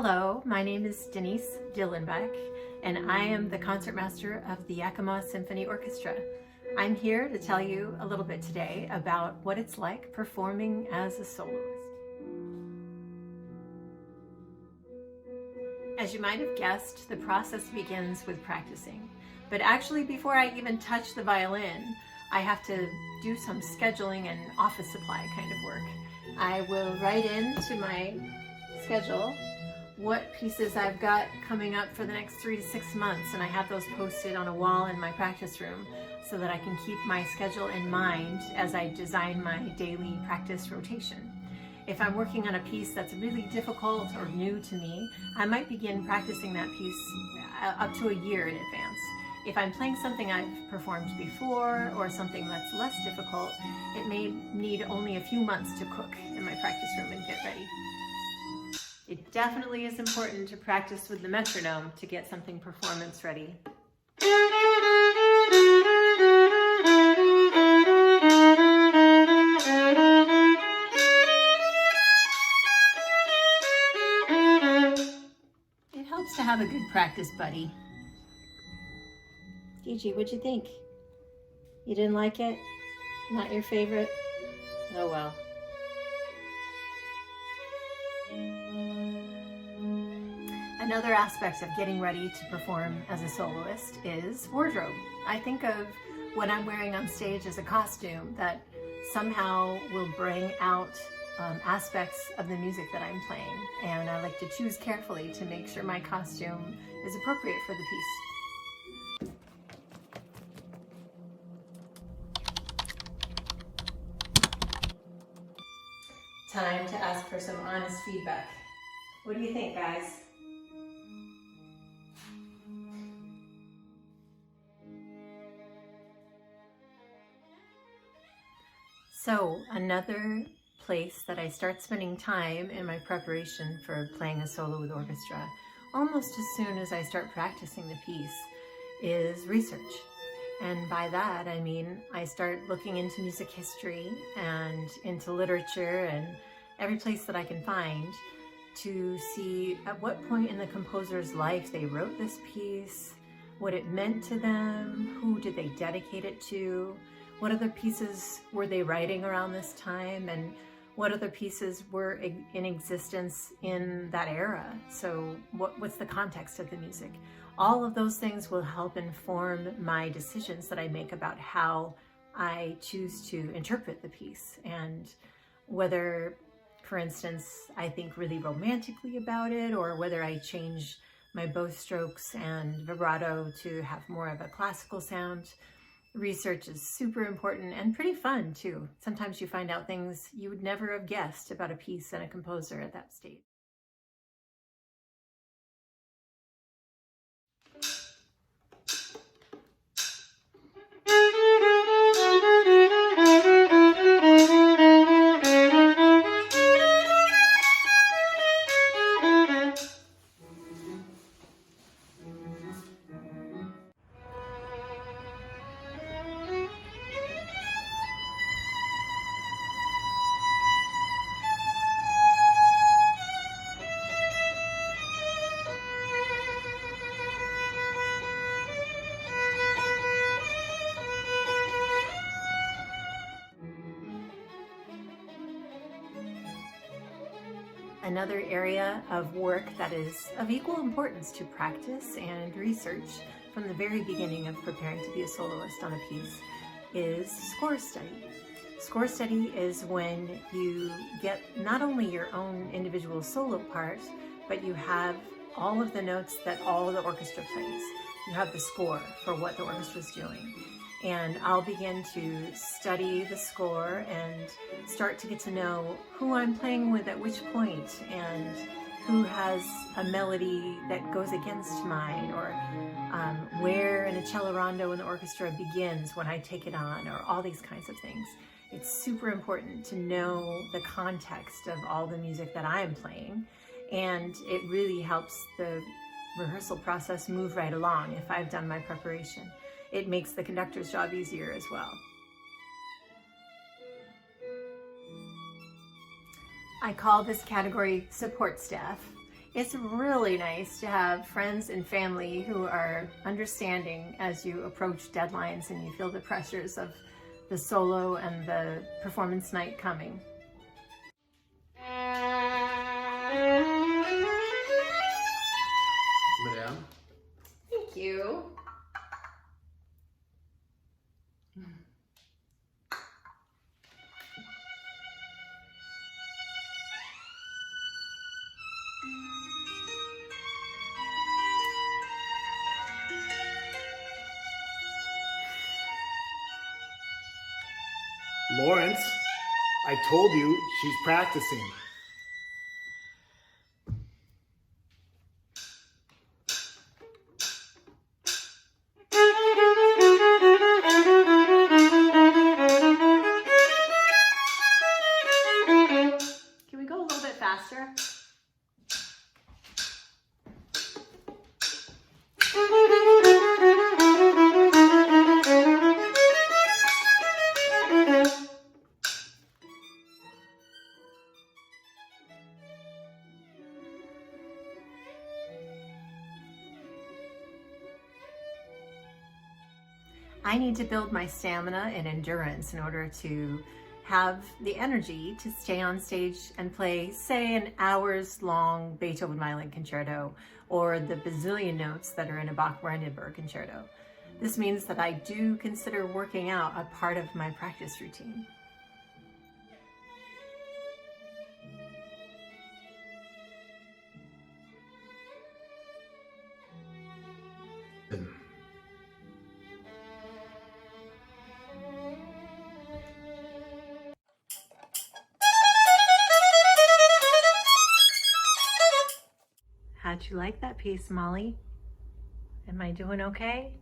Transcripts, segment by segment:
Hello, my name is Denise Dillenbeck, and I am the concertmaster of the Yakima Symphony Orchestra. I'm here to tell you a little bit today about what it's like performing as a soloist. As you might have guessed, the process begins with practicing. But actually, before I even touch the violin, I have to do some scheduling and office supply kind of work. I will write into my schedule what pieces I've got coming up for the next 3 to 6 months, and I have those posted on a wall in my practice room so that I can keep my schedule in mind as I design my daily practice rotation. If I'm working on a piece that's really difficult or new to me, I might begin practicing that piece up to a year in advance. If I'm playing something I've performed before or something that's less difficult, it may need only a few months to cook in my practice room and get ready. It definitely is important to practice with the metronome to get something performance ready. It helps to have a good practice buddy. Gigi, what'd you think? You didn't like it? Not your favorite? Oh well. Another aspect of getting ready to perform as a soloist is wardrobe. I think of what I'm wearing on stage as a costume that somehow will bring out aspects of the music that I'm playing, and I like to choose carefully to make sure my costume is appropriate for the piece. Time to ask for some honest feedback. What do you think, guys? So another place that I start spending time in my preparation for playing a solo with orchestra, almost as soon as I start practicing the piece, is research. And by that, I mean, I start looking into music history and into literature and every place that I can find to see at what point in the composer's life they wrote this piece, what it meant to them, who did they dedicate it to, what other pieces were they writing around this time, and what other pieces were in existence in that era. So what's the context of the music? All of those things will help inform my decisions that I make about how I choose to interpret the piece, and whether, for instance, I think really romantically about it, or whether I change my bow strokes and vibrato to have more of a classical sound. Research is super important and pretty fun too. Sometimes you find out things you would never have guessed about a piece and a composer at that stage. Another area of work that is of equal importance to practice and research from the very beginning of preparing to be a soloist on a piece is score study. Score study is when you get not only your own individual solo part, but you have all of the notes that all the orchestra plays. You have the score for what the orchestra is doing. And I'll begin to study the score and start to get to know who I'm playing with at which point, and who has a melody that goes against mine, or where in a cello rondo in the orchestra begins when I take it on, or all these kinds of things. It's super important to know the context of all the music that I'm playing, and it really helps the rehearsal process move right along if I've done my preparation. It makes the conductor's job easier as well. I call this category support staff, It's really nice to have friends and family who are understanding as you approach deadlines and you feel the pressures of the solo and the performance night coming. Madame? Thank you. Lawrence, I told you she's practicing. Can we go a little bit faster? I need to build my stamina and endurance in order to have the energy to stay on stage and play, say, an hours-long Beethoven Violin Concerto or the bazillion notes that are in a Bach-Brandenburg Concerto. This means that I do consider working out a part of my practice routine. How'd you like that piece, Molly? Am I doing okay?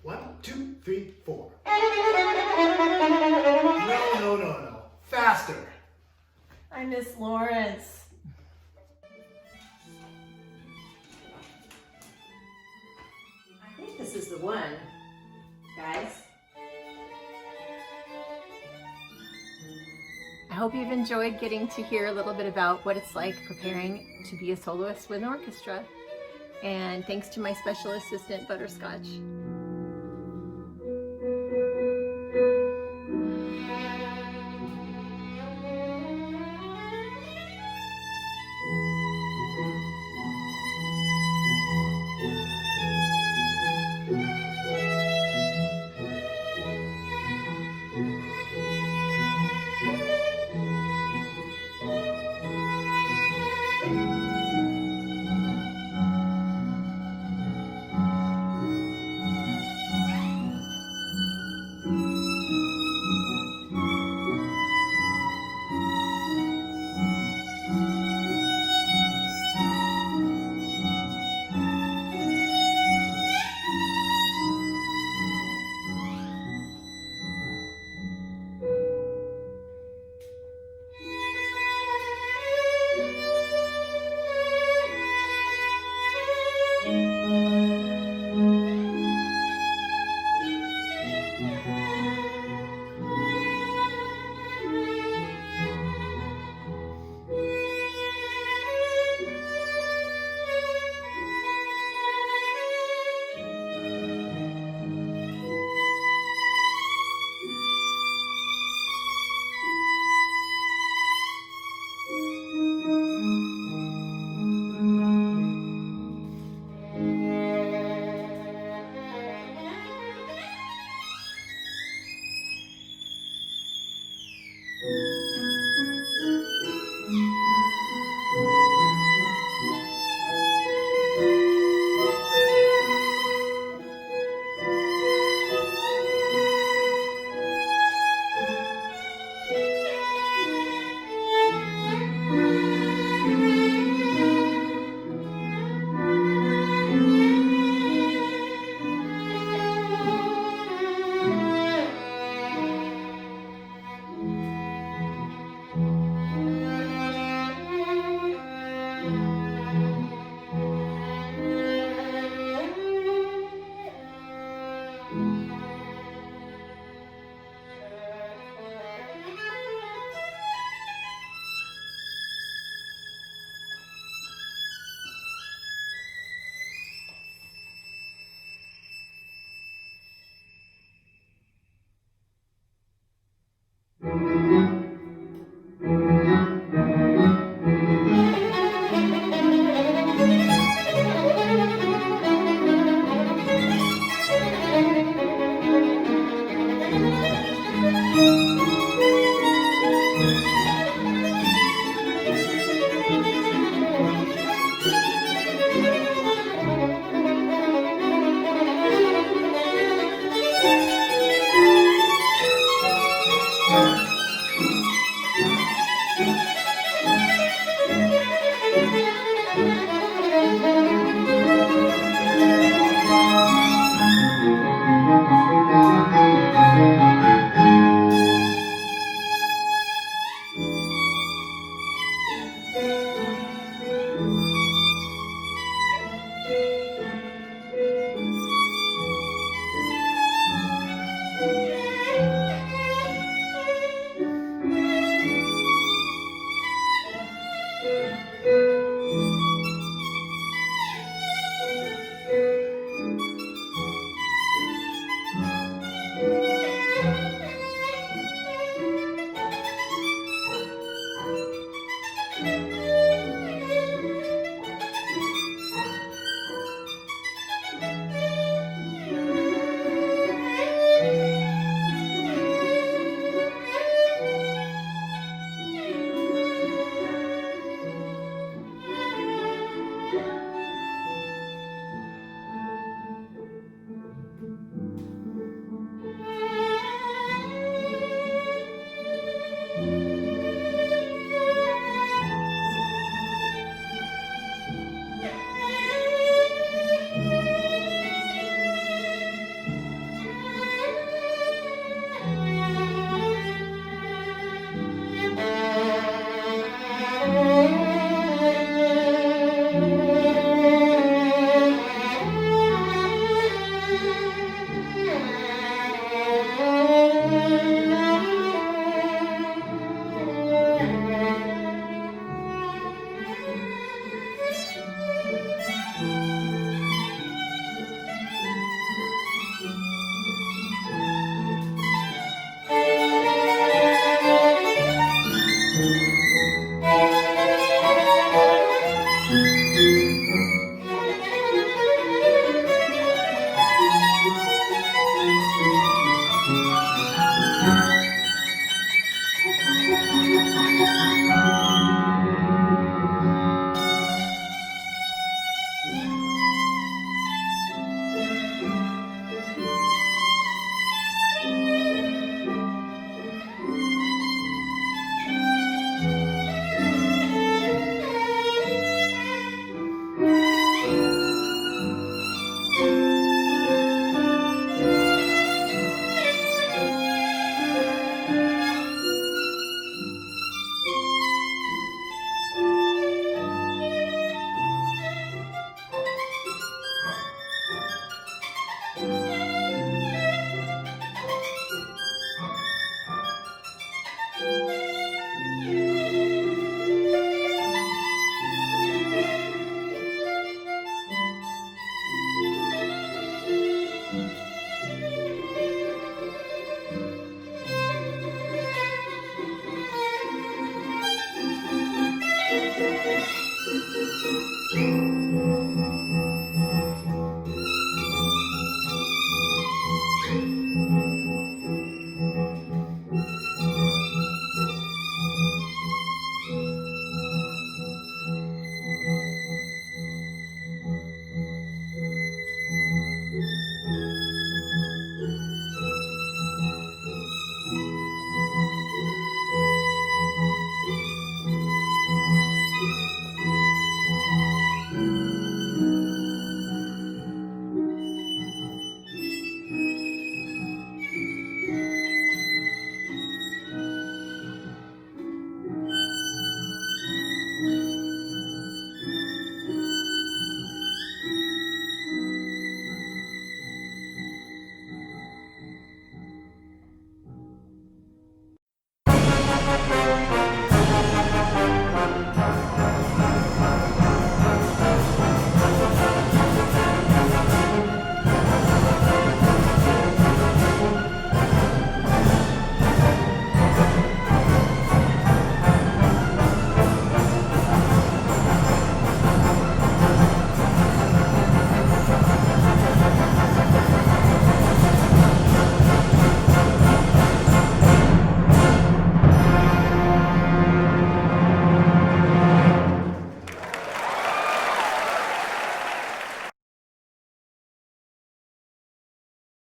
One, two, three, four. No. Faster. I miss Lawrence. I think this is the one, guys. I hope you've enjoyed getting to hear a little bit about what it's like preparing to be a soloist with an orchestra. And thanks to my special assistant, Butterscotch.